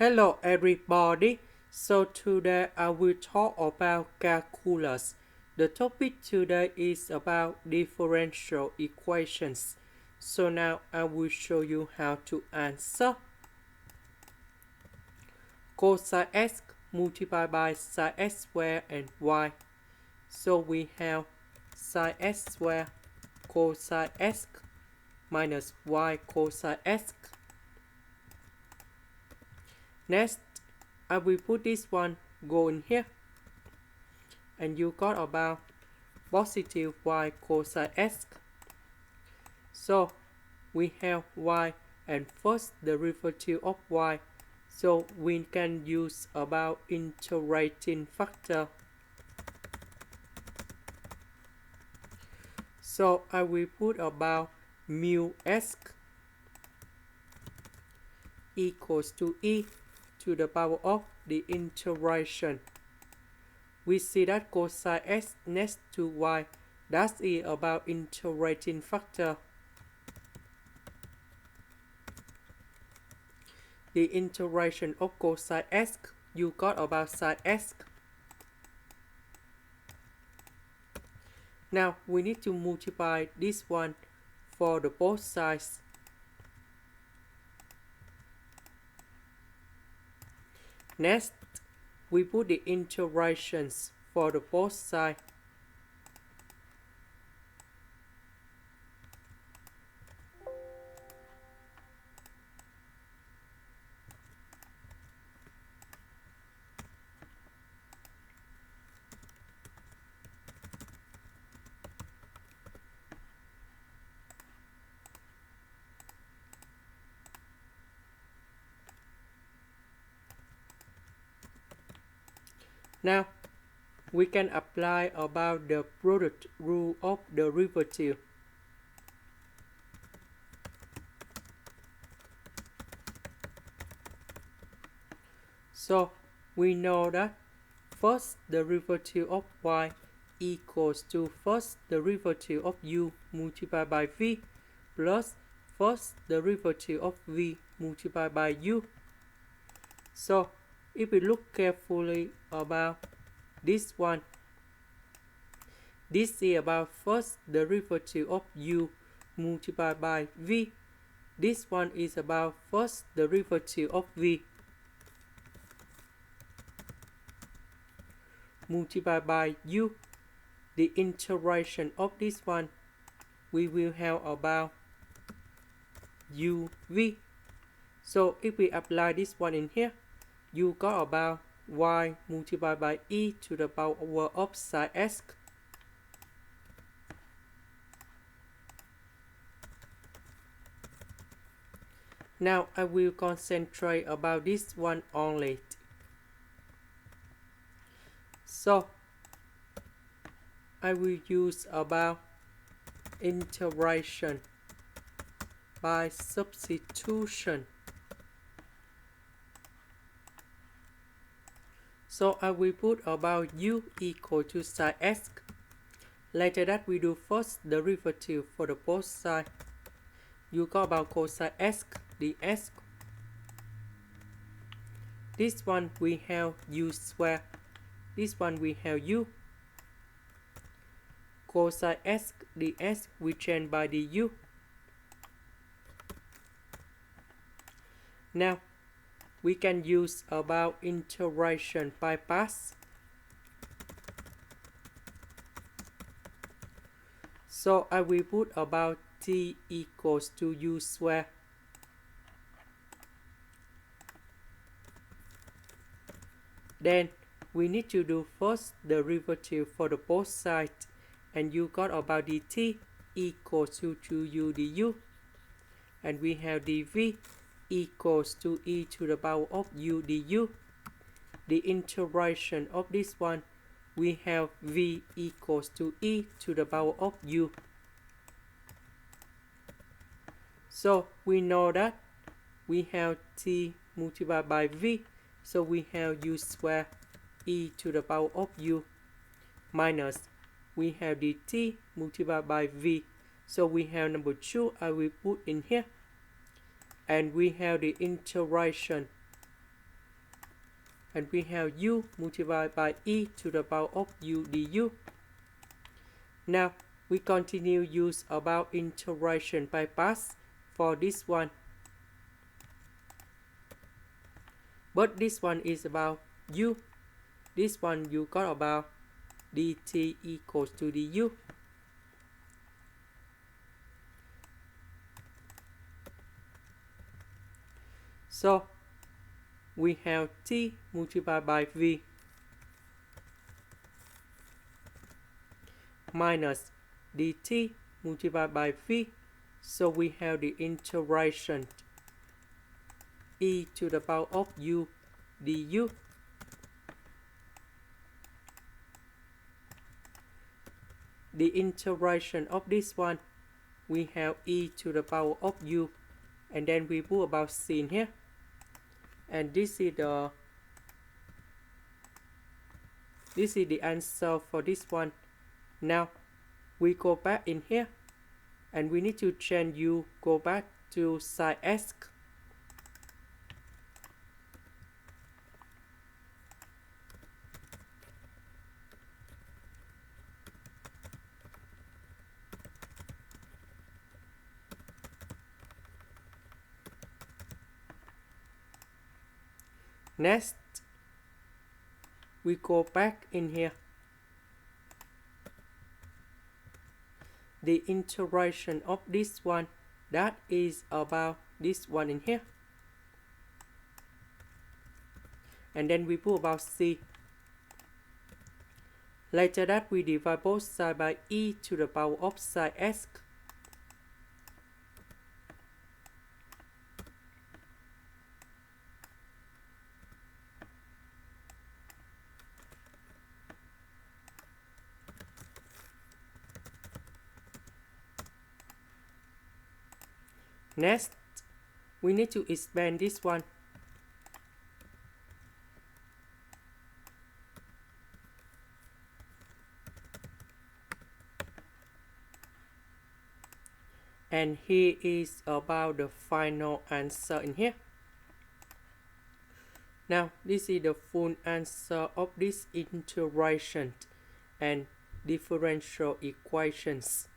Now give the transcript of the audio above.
Hello everybody. So today I will talk about calculus. The topic today is about differential equations. So now I will show you how to answer. Cosine x multiplied by sine x squared and y. So we have sine x squared cosine x minus y cosine x. Next, I will put this one go in here, and you got about positive y cosine x. So we have y and first derivative of y, so we can use about integrating factor. So I will put about mu s equals to e to the power of the integration. We see that cosine x next to y, that is about integrating factor. The integration of cosine x, you got about sine x. Now we need to multiply this one for the both sides. Next, we put the integrations for the both sides. Now, we can apply about the product rule of derivative. So, we know that first derivative of y equals to first derivative of u multiplied by v plus first derivative of v multiplied by u. So, if we look carefully about this one, this is about first derivative of u multiplied by v. This one is about first derivative of v multiplied by u. The integration of this one, we will have about uv. So if we apply this one in here, you got about y multiplied by e to the power of sine x. Now I will concentrate about this one only. So I will use about integration by substitution. So I will put about u equal to sine x. Later that we do first derivative for the both sides. You got about cosine x dx. This one we have u square. This one we have u. Cosine x dx we change by du. Now we can use about integration by parts. So I will put about t equals to u square. Then we need to do first derivative for the both sides, and you got about dt equals to 2u du, and we have dv equals to e to the power of u du. The integration of this one, we have v equals to e to the power of u. So we know that we have t multiplied by v, so we have u square e to the power of u minus we have dt multiplied by v, so we have number 2 I will put in here, and we have the integration and we have u multiplied by e to the power of u du. Now we continue use about integration by parts for this one, but this one is about u. This one you got about dt equals to du. So we have t multiplied by v minus dt multiplied by v. So we have the integration e to the power of u du. The integration of this one, we have e to the power of u, and then we put about c in here, and this is the answer for this one. Now we go back in here, and we need to change u, go back to side x. Next, we go back in here. The integration of this one, that is about this one in here. And then we put about c. Later that we divide both sides by e to the power of side x. Next, we need to expand this one. And here is about the final answer in here. Now, this is the full answer of this integration and differential equations.